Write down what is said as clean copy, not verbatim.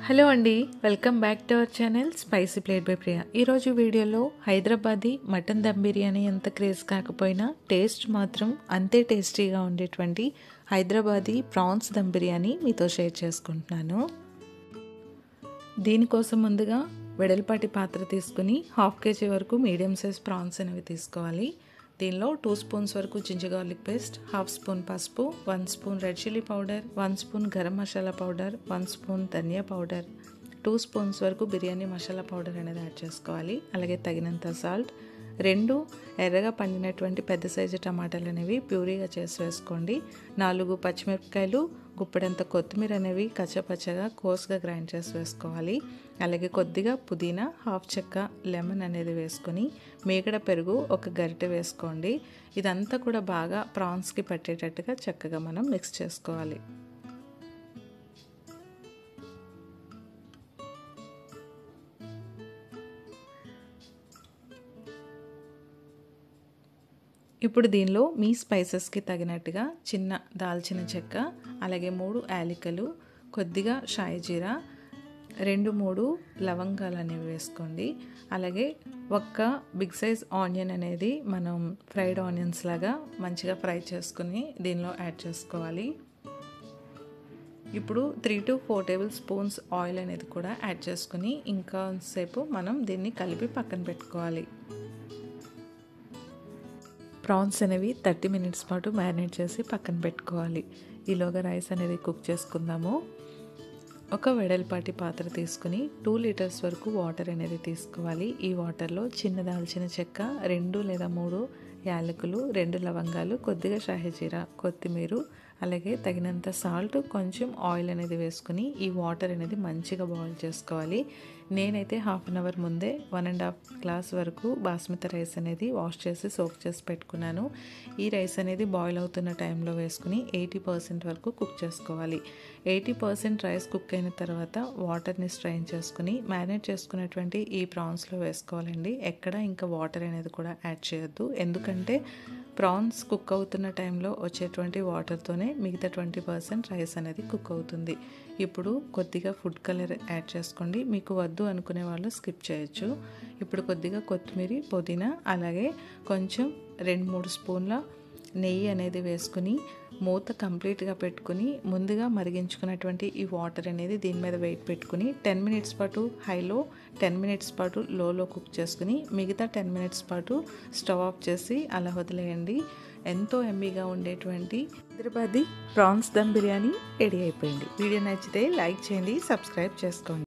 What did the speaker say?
Hello అండి, welcome back to our channel spicy plate by Priya. ఈరోజు వీడియోలో హైదరాబాదీ మటన్ దమ్ బిర్యానీ ఎంత క్రేజ్ కాకపోయినా టేస్ట్ మాత్రం అంతే టేస్టీగా ఉండేటువంటి హైదరాబాదీ ప్రాన్స్ దమ్ బిర్యానీ మీతో షేర్ చేసుకుంటున్నాను. దీనికోసం ముందుగా వెడల్పాటి పాత్ర తీసుకుని 1/2 kg వరకు మీడియం సైజ్ ప్రాన్స్ అనేవి తీసుకోవాలి. దీనిలో 2 స్పూన్స్ వరకు జింజర్ గార్లిక్ పేస్ట్, 1/2 స్పూన్ పసుపు, 1 spoon red chilli powder, 1 spoon garam masala powder, 1 spoon ధనియా పౌడర్, 2 స్పూన్స్ వరకు బిర్యానీ మసాలా పౌడర్ అనేది యాడ్ చేసుకోవాలి. అలాగే తగినంత సాల్ట్, 2 ఎర్రగా పండినటువంటి పెద్ద సైజు టమాటాలు అనేవి ప్యూరీగా చేసి వేసుకోండి. 4 పచ్చిమిరపకాయలు, గుప్పెడంత కొత్తిమీర అనేవి కచ్చపచ్చగా కోసుగా గ్రైండ్ చేసి వేసుకోవాలి. అలాగే కొద్దిగా పుదీనా, 1/2 చెక్క లెమన్ అనేది వేసుకొని మీగడ పెరుగు 1 గరిటె వేసుకోండి. ఇదంతా కూడా బాగా ప్రాన్స్కి పట్టేటట్టుగా చక్కగా మనం మిక్స్ చేసుకోవాలి. ఇప్పుడు దీనిలో మీ స్పైసెస్కి తగినట్టుగా చిన్న దాల్చిన చెక్క, అలాగే 3 యాలకులు, కొద్దిగా షాయి జీరా, 2-3 లవంగాలు అనేవి వేసుకోండి. అలాగే 1 బిగ్ సైజ్ ఆనియన్ అనేది మనం ఫ్రైడ్ ఆనియన్స్ లాగా మంచిగా ఫ్రై చేసుకుని దీనిలో యాడ్ చేసుకోవాలి. ఇప్పుడు 3 to 4 టేబుల్ స్పూన్స్ ఆయిల్ అనేది కూడా యాడ్ చేసుకుని ఇంకా సేపు మనం దీన్ని కలిపి పక్కన పెట్టుకోవాలి. ప్రాన్స్ అనేవి 30 మినిట్స్ పాటు మ్యారినేట్ చేసి పక్కన పెట్టుకోవాలి. ఈలోగా రైస్ అనేది కుక్ చేసుకుందాము. ఒక వెడల్పాటి పాత్ర తీసుకుని 2 లీటర్స్ వరకు వాటర్ అనేది తీసుకోవాలి. ఈ వాటర్లో చిన్న దాల్చిన చెక్క, 2 లేదా 3 యాలకులు, 2 లవంగాలు, కొద్దిగా షాహీ జీరా, కొత్తిమీర, అలాగే తగినంత సాల్ట్, కొంచెం ఆయిల్ అనేది వేసుకుని ఈ వాటర్ అనేది మంచిగా బాయిల్ చేసుకోవాలి. నేనైతే 1/2 అన్ అవర్ ముందే 1.5 గ్లాస్ వరకు బాస్మతి రైస్ అనేది వాష్ చేసి సోక్ చేసి పెట్టుకున్నాను. ఈ రైస్ అనేది బాయిల్ అవుతున్న టైంలో వేసుకుని 80% వరకు కుక్ చేసుకోవాలి. 80% రైస్ కుక్ అయిన తర్వాత వాటర్ని స్ట్రైన్ చేసుకుని మ్యారినేట్ చేసుకున్నటువంటి ఈ ప్రాన్స్లో వేసుకోవాలండి. ఎక్కడ ఇంకా వాటర్ అనేది కూడా యాడ్ చేయొద్దు, ఎందుకంటే ప్రాన్స్ కుక్ అవుతున్న టైంలో వచ్చేటువంటి వాటర్తోనే మిగతా 20% రైస్ అనేది కుక్ అవుతుంది. ఇప్పుడు కొద్దిగా ఫుడ్ కలర్ యాడ్ చేసుకోండి, మీకు వద్దు అనుకునే వాళ్ళు స్కిప్ చేయొచ్చు. ఇప్పుడు కొద్దిగా కొత్తిమీర, పుదీనా, అలాగే కొంచెం 2-3 స్పూన్ల నెయ్యి అనేది వేసుకుని మూత కంప్లీట్గా పెట్టుకుని ముందుగా మరిగించుకున్నటువంటి ఈ వాటర్ అనేది దీని మీద వెయిట్ పెట్టుకుని 10 మినిట్స్ పాటు హైలో, 10 మినిట్స్ పాటు లోలో కుక్ చేసుకుని మిగతా 10 మినిట్స్ పాటు స్టవ్ ఆఫ్ చేసి అలా వదిలేయండి. ఎంతో ఎమ్మీగా ఉండేటువంటి హైదరాబాదీ ప్రాన్స్ దమ్ బిర్యానీ రెడీ అయిపోయింది. వీడియో నచ్చితే లైక్ చేయండి, సబ్స్క్రైబ్ చేసుకోండి.